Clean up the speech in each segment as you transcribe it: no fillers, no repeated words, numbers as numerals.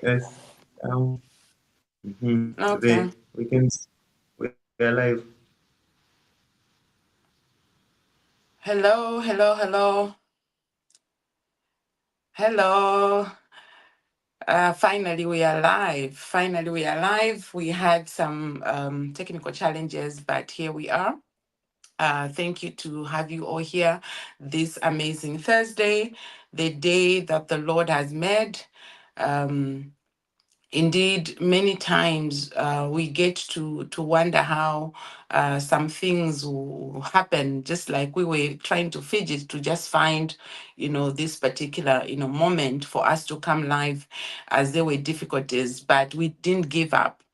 Yes. Today Okay. we are live. Hello, hello, hello, hello. Finally, we are live. Finally, we are live. We had some technical challenges, but here we are. Thank you to have you all here this amazing Thursday, the day that the Lord has made. Um, Indeed, many times we get to wonder how some things will happen, just like we were trying to fidget to just find, this particular, moment for us to come live as there were difficulties, but we didn't give up.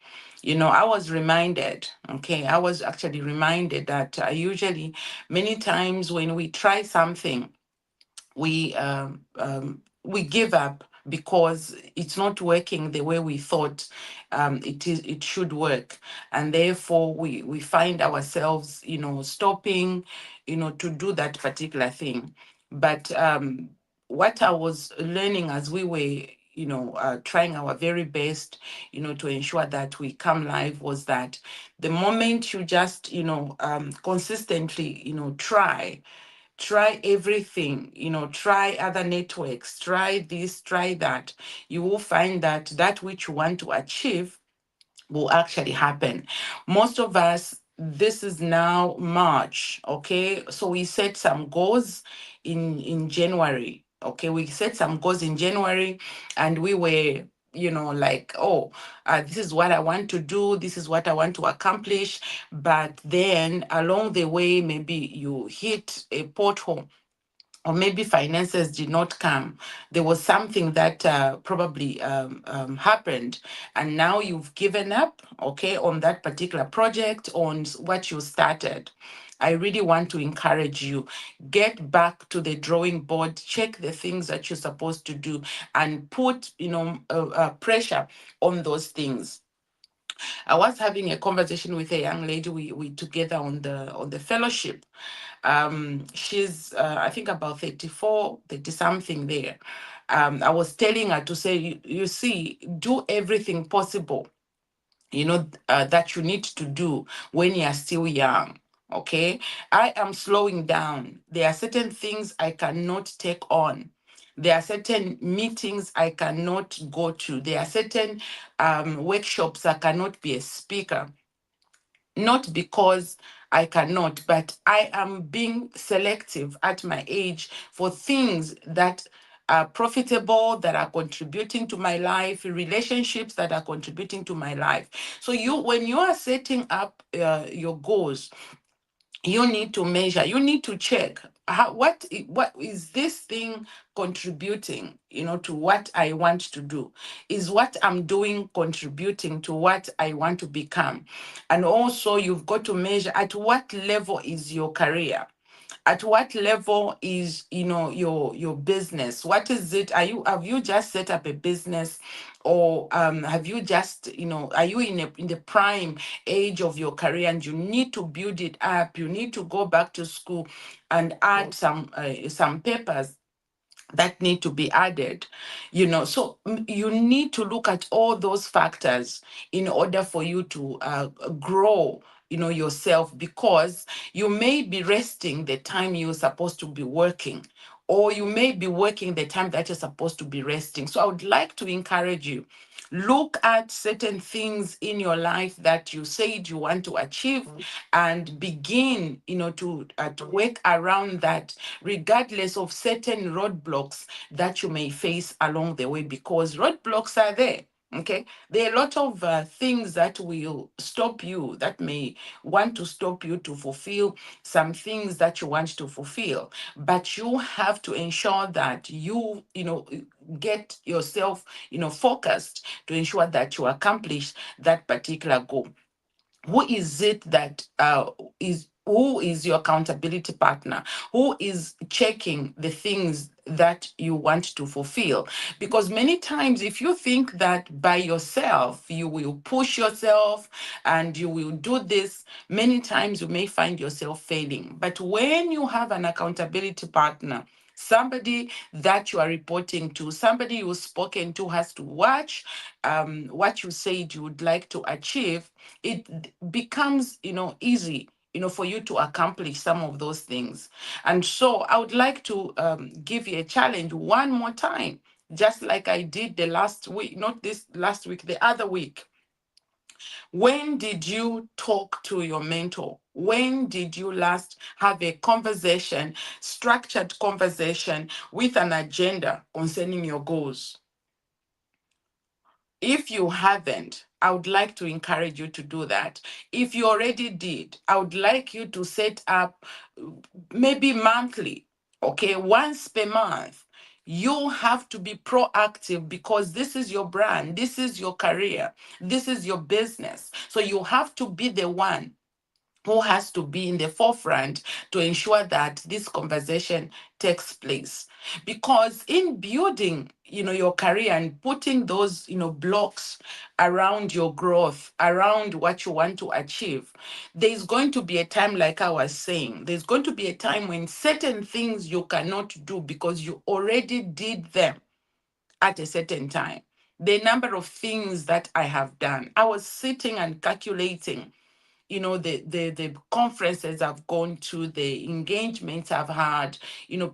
I was reminded, okay, I was actually reminded that usually many times when we try something, we give up because it's not working the way we thought it should work, and therefore we find ourselves stopping to do that particular thing. But what I was learning as we were trying our very best to ensure that we come live was that the moment you just consistently try everything, try other networks, try this, try that, you will find that that which you want to achieve will actually happen. Most of us, this is now March, okay? So we set some goals in January. Okay, we set some goals in January and we were like, oh, this is what I want to do, this is what I want to accomplish. But then along the way, maybe you hit a pothole, or maybe finances did not come. There was something that probably happened, and now you've given up, okay, on that particular project, on what you started. I really want to encourage you, get back to the drawing board, check the things that you're supposed to do, and put pressure on those things. I was having a conversation with a young lady, we together on the fellowship. She's I think about 34, 30 something there. I was telling her to say, you see, do everything possible that you need to do when you are still young. Okay, I am slowing down. There are certain things I cannot take on. There are certain meetings I cannot go to. There are certain workshops I cannot be a speaker, not because I cannot, but I am being selective at my age for things that are profitable, that are contributing to my life, relationships that are contributing to my life. So when you are setting up your goals, you need to measure, you need to check what is this thing contributing to what I want to do. Is what I'm doing contributing to what I want to become? And also you've got to measure at what level is your career, at what level is your business. What is it? Have you just set up a business, or have you just are you in the prime age of your career and you need to build it up, you need to go back to school and add some papers that need to be added. So you need to look at all those factors in order for you to grow yourself, because you may be resting the time you're supposed to be working, or you may be working the time that you're supposed to be resting. So I would like to encourage you, look at certain things in your life that you said you want to achieve, and begin to work around that, regardless of certain roadblocks that you may face along the way, because roadblocks are there. Okay, there are a lot of things that will stop you, that may want to stop you to fulfill some things that you want to fulfill. But you have to ensure that you get yourself focused to ensure that you accomplish that particular goal. Who is it that is who is your accountability partner? Who is checking the things that you want to fulfill? Because many times, if you think that by yourself you will push yourself and you will do this, many times you may find yourself failing. But when you have an accountability partner, Somebody that you are reporting to, somebody you've spoken to has to watch what you said you would like to achieve. It becomes, easy, for you to accomplish some of those things. And so I would like to give you a challenge one more time, just like I did the last week, not this last week, the other week. When did you talk to your mentor? When did you last have a conversation, structured conversation with an agenda concerning your goals? If you haven't, I would like to encourage you to do that. If you already did, I would like you to set up maybe monthly, okay, once per month. You have to be proactive because this is your brand, this is your career, this is your business. So you have to be the one who has to be in the forefront to ensure that this conversation takes place. Because in building, your career and putting those, blocks around your growth, around what you want to achieve, there's going to be a time, like I was saying, there's going to be a time when certain things you cannot do because you already did them at a certain time. The number of things that I have done, I was sitting and calculating, the conferences I've gone to, the engagements I've had,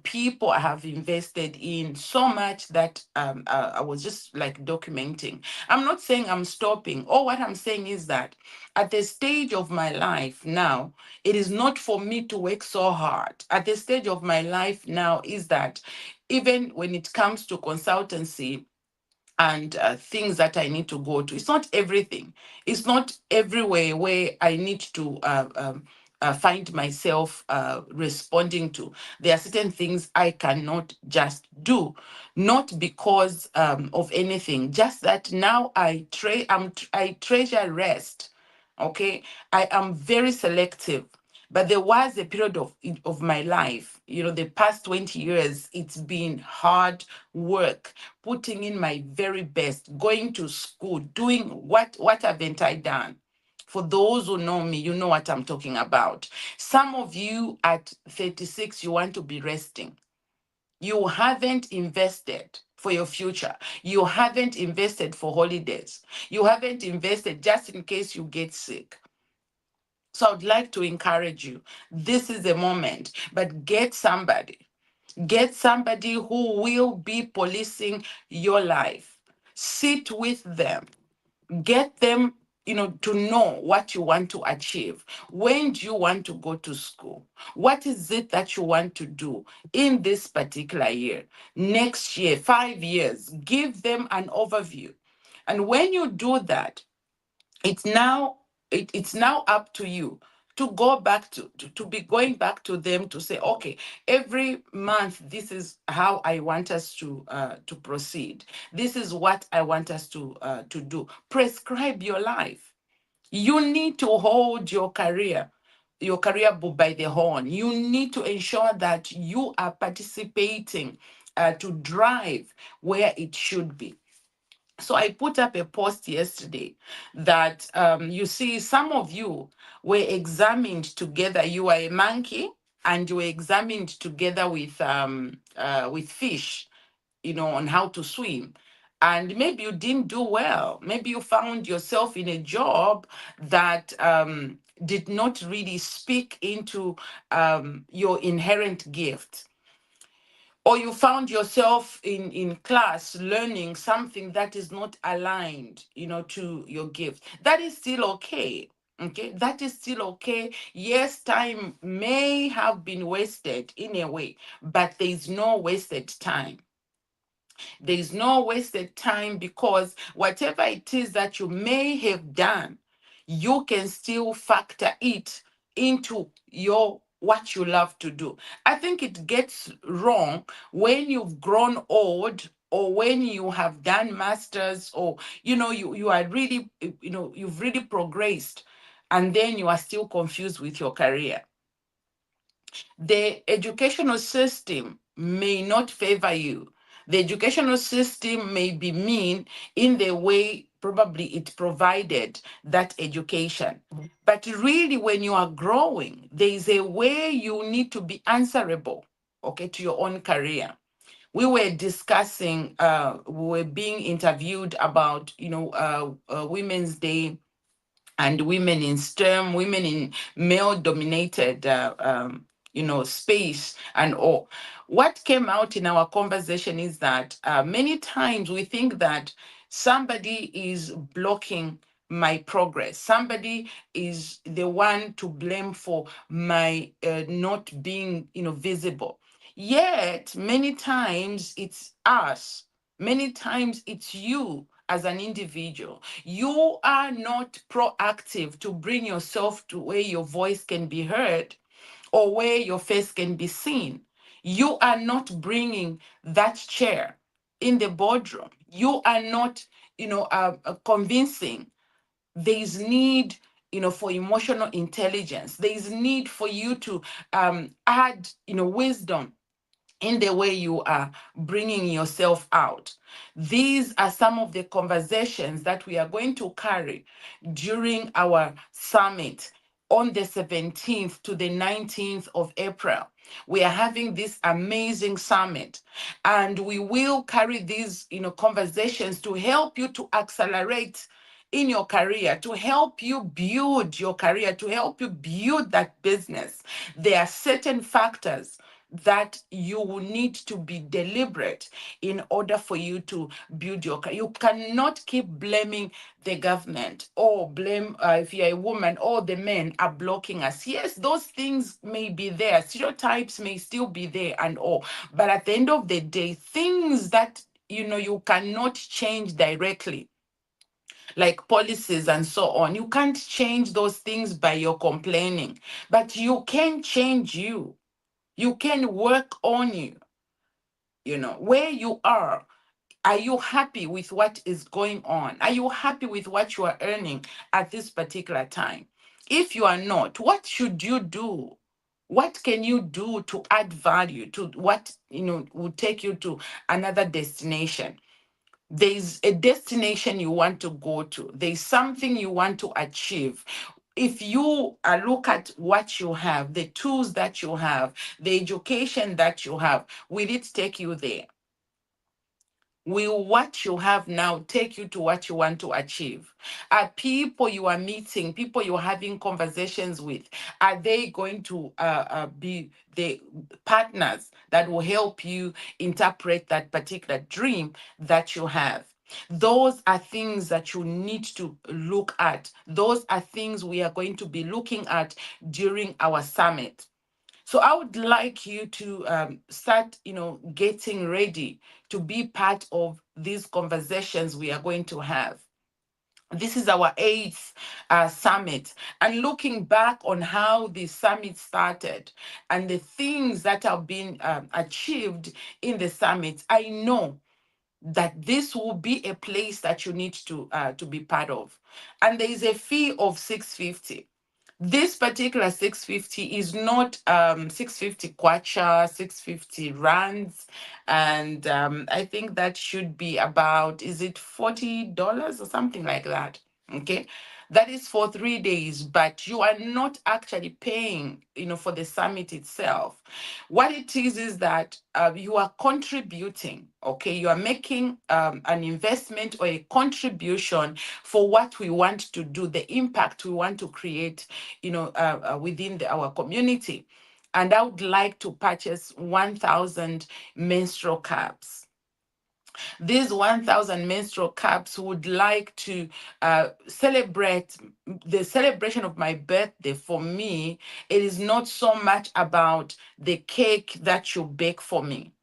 people I have invested in so much that I was just like documenting. I'm not saying I'm stopping. All what I'm saying is that at the stage of my life now, it is not for me to work so hard. At the stage of my life now is that even when it comes to consultancy, and things that I need to go to. It's not everything. It's not everywhere where I need to find myself responding to. There are certain things I cannot just do, not because of anything, just that now I treasure rest. Okay, I am very selective. But there was a period of my life, the past 20 years, it's been hard work, putting in my very best, going to school, doing what haven't I done? For those who know me, you know what I'm talking about. Some of you at 36, you want to be resting. You haven't invested for your future. You haven't invested for holidays. You haven't invested just in case you get sick. So I'd like to encourage you. This is the moment, but get somebody. Get somebody who will be policing your life. Sit with them. Get them, to know what you want to achieve. When do you want to go to school? What is it that you want to do in this particular year? Next year, 5 years. Give them an overview. And when you do that, it's now it's now up to you to go back to be going back to them to say, okay, every month this is how I want us to proceed. This is what I want us to do. Prescribe your life. You need to hold your career book by the horn. You need to ensure that you are participating to drive where it should be. So I put up a post yesterday that you see some of you were examined together. You are a monkey and you were examined together with fish, on how to swim. And maybe you didn't do well. Maybe you found yourself in a job that did not really speak into your inherent gift, or you found yourself in class learning something that is not aligned, to your gift. That is still okay. Okay, that is still okay. Yes, time may have been wasted in a way, but there is no wasted time. There is no wasted time, because whatever it is that you may have done, you can still factor it into your what you love to do. I think it gets wrong when you've grown old, or when you have done masters, or you are really, you've really progressed, and then you are still confused with your career. The educational system may not favor you. The educational system may be mean in the way probably it provided that education. But really, when you are growing, there is a way you need to be answerable. okay, to your own career. We were discussing, we were being interviewed about, Women's Day and women in STEM, women in male-dominated, space and all. What came out in our conversation is that many times we think that somebody is blocking my progress. Somebody is the one to blame for my not being, visible. Yet, many times it's us. Many times it's you as an individual. You are not proactive to bring yourself to where your voice can be heard or where your face can be seen. You are not bringing that chair in the boardroom. You are not, convincing. There is need, for emotional intelligence. There is need for you to add, wisdom in the way you are bringing yourself out. These are some of the conversations that we are going to carry during our summit on the 17th to the 19th of April. We are having this amazing summit, and we will carry these, conversations to help you to accelerate in your career, to help you build your career, to help you build that business. There are certain factors that you will need to be deliberate in order for you to build your career. You cannot keep blaming the government or blame, if you're a woman, or the men are blocking us. Yes, those things may be there. Stereotypes may still be there and all. But at the end of the day, things that you cannot change directly, like policies and so on. You can't change those things by your complaining, but you can change you. You can work on you, where you are. Are you happy with what is going on? Are you happy with what you are earning at this particular time? If you are not, what should you do? What can you do to add value to what, will take you to another destination? There's a destination you want to go to. There's something you want to achieve. If you look at what you have, the tools that you have, the education that you have, will it take you there? Will what you have now take you to what you want to achieve? Are people you are meeting, people you're having conversations with, are they going to be the partners that will help you interpret that particular dream that you have? Those are things that you need to look at. Those are things we are going to be looking at during our summit. So I would like you to start, getting ready to be part of these conversations we are going to have. This is our eighth summit. And looking back on how the summit started and the things that have been achieved in the summit, I know that this will be a place that you need to be part of. And there is a fee of 650. This particular 650 is not 650 kwacha, 650 rands. And I think that should be about, is it $40 or something like that? Okay. That is for 3 days, but you are not actually paying, for the summit itself. What it is that you are contributing, okay? You are making an investment or a contribution for what we want to do, the impact we want to create, within our community. And I would like to purchase 1,000 menstrual cups. These 1,000 menstrual cups would like to celebrate the celebration of my birthday. For me, it is not so much about the cake that you bake for me.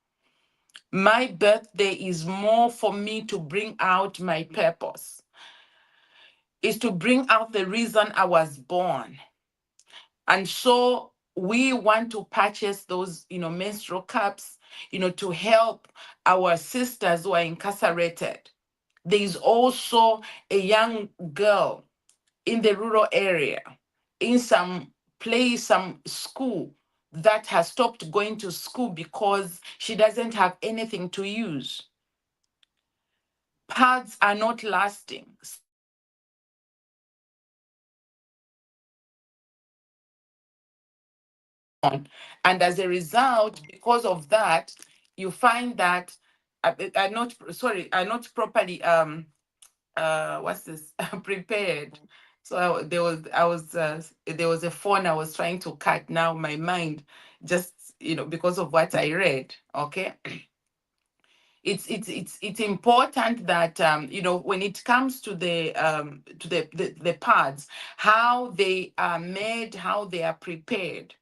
My birthday is more for me to bring out my purpose, is to bring out the reason I was born. And so we want to purchase those, menstrual cups, to help our sisters who are incarcerated. There is also a young girl in the rural area, in some place, some school, that has stopped going to school because she doesn't have anything to use. Pads are not lasting. Some pads are not lasting. Some pads are on. And as a result, because of that, you find that are not sorry are not properly what's this prepared. So there was a phone I was trying to cut. Now my mind just, because of what I read. Okay, it's important that, when it comes to the pads, how they are made, how they are prepared,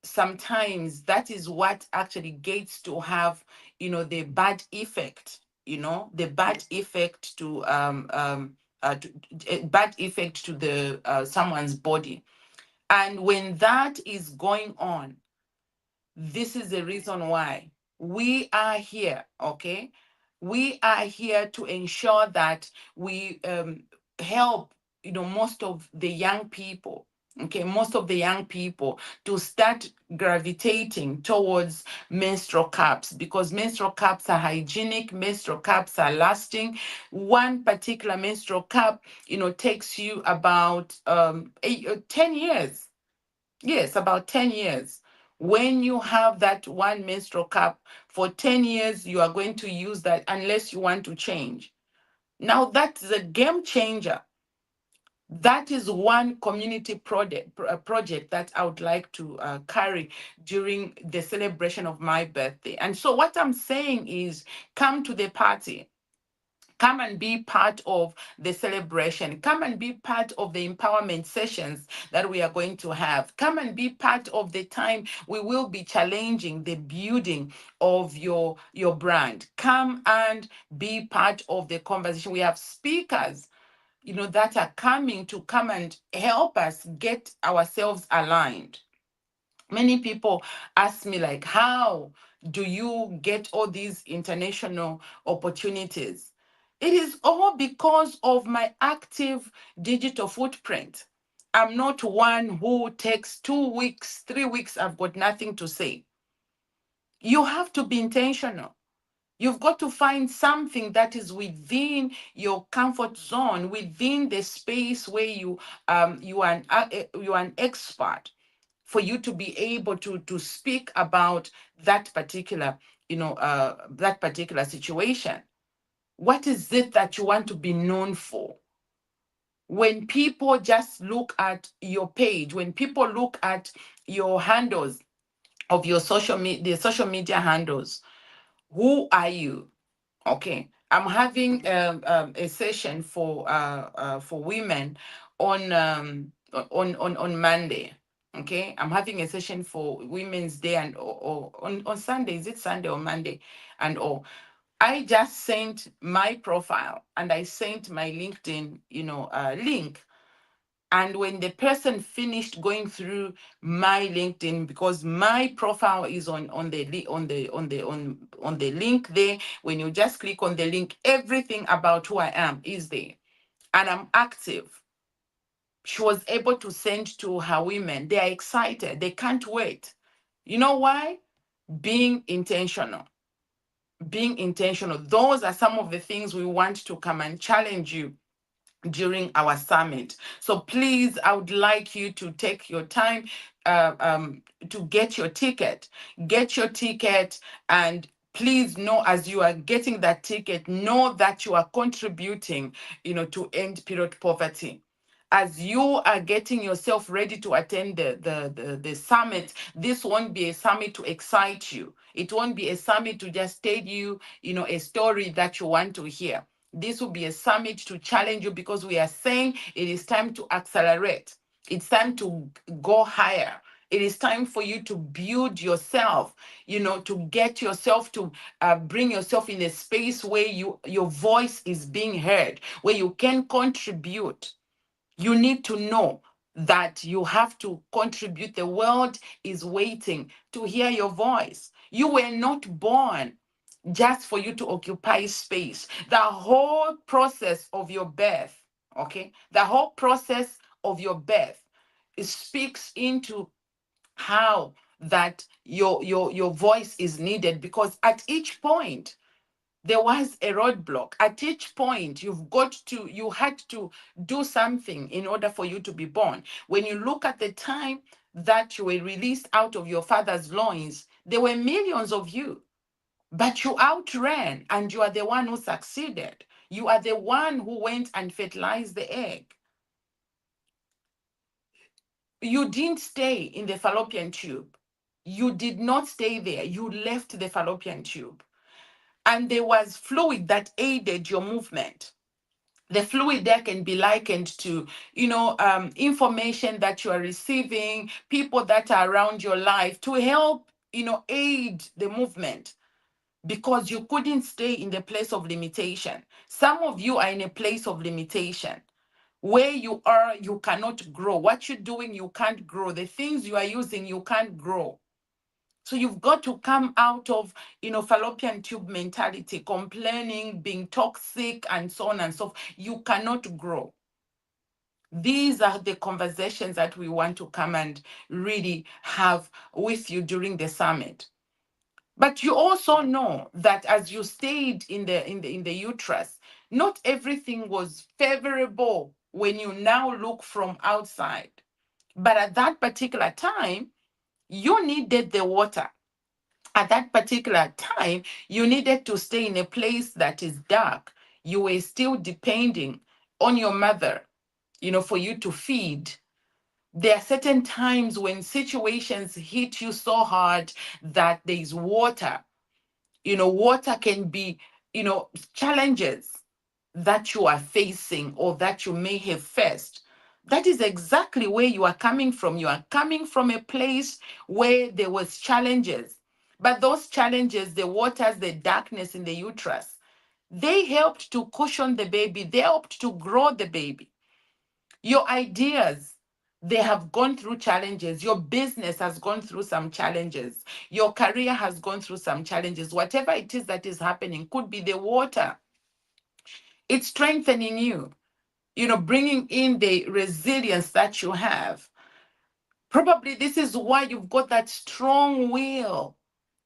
sometimes that is what actually gets to have, the bad effect, the bad effect bad effect to the someone's body. And when that is going on, this is the reason why we are here. Okay, we are here to ensure that we help, most of the young people, okay, most of the young people to start gravitating towards menstrual cups, because menstrual cups are hygienic, menstrual cups are lasting. One particular menstrual cup, takes you about 10 years. Yes, about 10 years. When you have that one menstrual cup for 10 years, you are going to use that unless you want to change. Now, that's a game changer. That is one community project that I would like to carry during the celebration of my birthday. And so, what I'm saying is, come to the party. Come and be part of the celebration. Come and be part of the empowerment sessions that we are going to have. Come and be part of the time we will be challenging the building of your brand. Come and be part of the conversation. We have speakers, that are coming to come and help us get ourselves aligned. Many people ask me, like, how do you get all these international opportunities? It is all because of my active digital footprint. I'm not one who takes 2 weeks, 3 weeks, I've got nothing to say. You have to be intentional. You've got to find something that is within your comfort zone, within the space where you are an expert, for you to be able to speak about that particular, that particular situation. What is it that you want to be known for? When people just look at your page, when people look at your handles of your social media handles, who are you? Okay, I'm having a session for women on on Monday. Okay, I'm having a session for Women's Day, and or on Sunday. Is it Sunday or Monday? And all. I just sent my profile and I sent my LinkedIn, link. And when the person finished going through my LinkedIn, because my profile is on the on the link there, when you just click on the link, everything about who I am is there, and I'm active. She was able to send to her women. They are excited. They can't wait. You know why? Being intentional. Being intentional. Those are some of the things we want to come and challenge you during our summit. So please, I would like you to take your time to get your ticket. Get your ticket, and please know, as you are getting that ticket, know that you are contributing, to end period poverty. As you are getting yourself ready to attend the summit, this won't be a summit to excite you. It won't be a summit to just tell you, a story that you want to hear. This will be a summit to challenge you, because we are saying it is time to accelerate. It's time to go higher. It is time for you to build yourself, to get yourself to bring yourself in a space where your voice is being heard, where you can contribute. You need to know that you have to contribute. The world is waiting to hear your voice. You were not born just for you to occupy space. The whole process of your birth, okay? The whole process of your birth, it speaks into how that your voice is needed, because at each point there was a roadblock. At each point, you had to do something in order for you to be born. When you look at the time that you were released out of your father's loins, there were millions of you, but you outran and you are the one who succeeded. You are the one who went and fertilized the egg. You didn't stay in the fallopian tube. You did not stay there. You left the fallopian tube. And there was fluid that aided your movement. The fluid there can be likened to, information that you are receiving, people that are around your life to help, aid the movement, because you couldn't stay in the place of limitation. Some of you are in a place of limitation. Where you are, you cannot grow. What you're doing, you can't grow. The things you are using, you can't grow. So you've got to come out of, fallopian tube mentality, complaining, being toxic, and so on and so forth. You cannot grow. These are the conversations that we want to come and really have with you during the summit. But you also know that as you stayed in the uterus, not everything was favorable when you now look from outside. But at that particular time, you needed the water. At that particular time, you needed to stay in a place that is dark. You were still depending on your mother, for you to feed. There are certain times when situations hit you so hard that there is water. Water can be, challenges that you are facing or that you may have faced. That is exactly where you are coming from. You are coming from a place where there was challenges. But those challenges, the waters, the darkness in the uterus, they helped to cushion the baby. They helped to grow the baby. Your ideas, they have gone through challenges. Your business has gone through some challenges. Your career has gone through some challenges. Whatever it is that is happening, could be the water. It's strengthening you, bringing in the resilience that you have. Probably this is why you've got that strong will,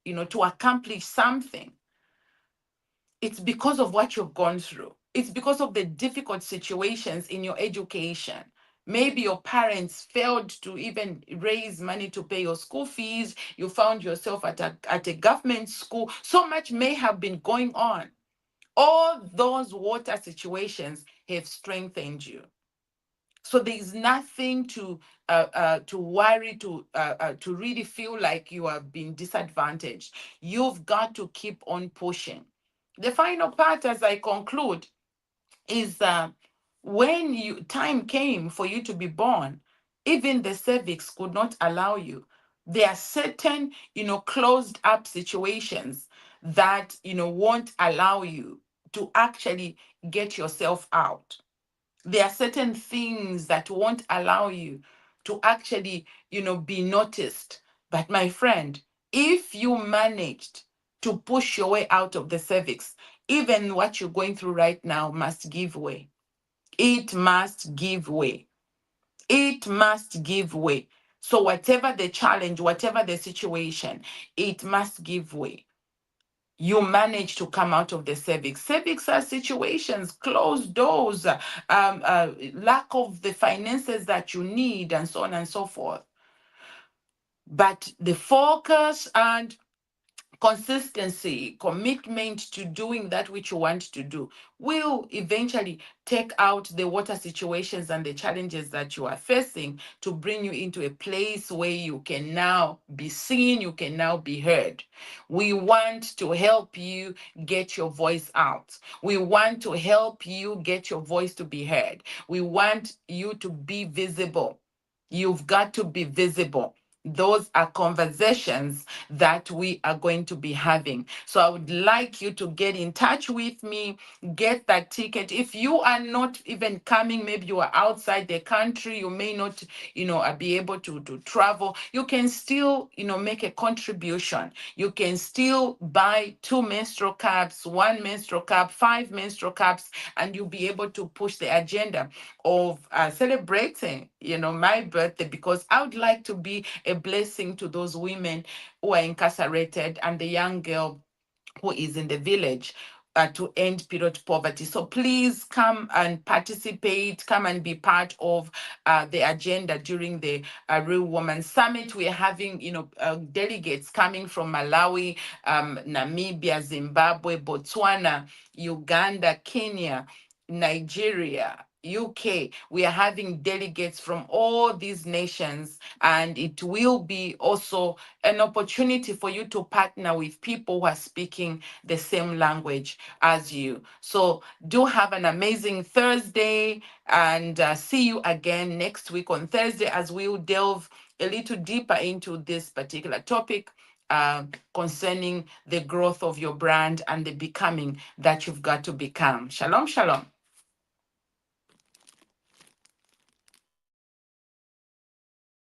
to accomplish something. It's because of what you've gone through. It's because of the difficult situations in your education. Maybe your parents failed to even raise money to pay your school fees. You found yourself at a government school. So much may have been going on. All those water situations have strengthened you. So there is nothing to worry, to really feel like you have been disadvantaged. You've got to keep on pushing. The final part, as I conclude, is when time came for you to be born, even the cervix could not allow you. There are certain, closed up situations that, won't allow you to actually get yourself out. There are certain things that won't allow you to actually, be noticed. But my friend, if you managed to push your way out of the cervix, even what you're going through right now must give way. It must give way. It must give way. So, whatever the challenge, whatever the situation, it must give way. You manage to come out of the cervix. Cervix are situations, closed doors, lack of the finances that you need, and so on and so forth. But the focus and consistency, commitment to doing that which you want to do will eventually take out the water situations and the challenges that you are facing to bring you into a place where you can now be seen, you can now be heard. We want to help you get your voice out. We want to help you get your voice to be heard. We want you to be visible. You've got to be visible. Those are conversations that we are going to be having. So I would like you to get in touch with me, get that ticket. If you are not even coming, maybe you are outside the country, you may not, be able to travel, you can still, make a contribution. You can still buy 2 menstrual cups, 1 menstrual cup, 5 menstrual cups, and you'll be able to push the agenda of celebrating, my birthday, because I would like to be a blessing to those women who are incarcerated and the young girl who is in the village. to end period poverty. So please come and participate, come and be part of the agenda during the Real Woman Summit. We're having, delegates coming from Malawi, Namibia, Zimbabwe, Botswana, Uganda, Kenya, Nigeria, UK. We are having delegates from all these nations, and it will be also an opportunity for you to partner with people who are speaking the same language as you. So do have an amazing Thursday, and see you again next week on Thursday as we'll delve a little deeper into this particular topic concerning the growth of your brand and the becoming that you've got to become. Shalom, shalom.